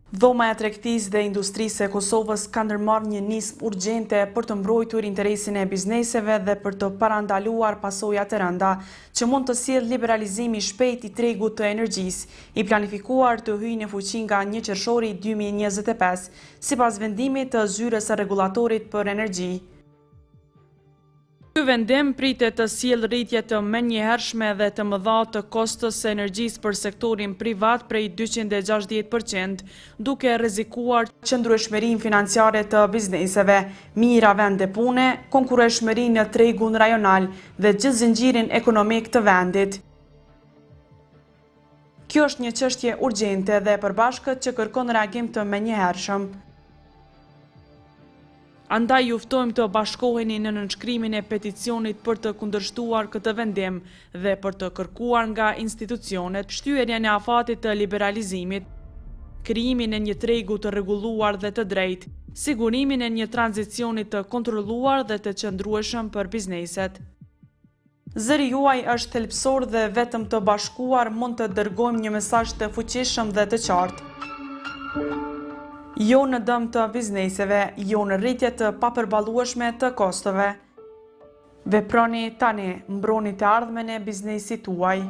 Dhoma e tregtisë dhe industrisë e Kosovës ka ndërmarrë një nismë urgjente për të mbrojtur interesin e bizneseve dhe për të parandaluar pasoja të rënda që mund të sjellë liberalizimi i shpejtë i tregut të energjisë, i planifikuar të hyjë në fuqi nga 1 qershori 2025, sipas vendimit të zyrës së rregullatorit për energji. Ky vendim pritet të sjellë rritje të menjëhershme dhe të mëdha të kostos së energjisë për sektorin privat prej 260%, duke rrezikuar qëndrueshmërinë financiare të bizneseve, mira vende pune, konkurrueshmërinë në tregun rajonal dhe gjithë zinxhirin ekonomik të vendit. Kjo është një çështje urgjente dhe e përbashkët që kërkon reagim të menjëhershëm. Andaj ju ftojmë të bashkoheni në nënshkrimin e peticionit për të kundërshtuar këtë vendim dhe për të kërkuar nga institucionet shtyerjen e afatit të liberalizimit, krijimin e një tregu të rregulluar dhe të drejtë, sigurimin e një tranzicioni të kontrolluar dhe të qëndrueshëm për bizneset. Zëri juaj është thelbësor dhe vetëm të bashkuar mund të dërgojmë një mesazh të fuqishëm dhe të qartë. Jo në dëm të bizneseve, jo në rritje të papërballueshme të kostove. Veproni tani, mbroni të ardhmen e biznesit tuaj.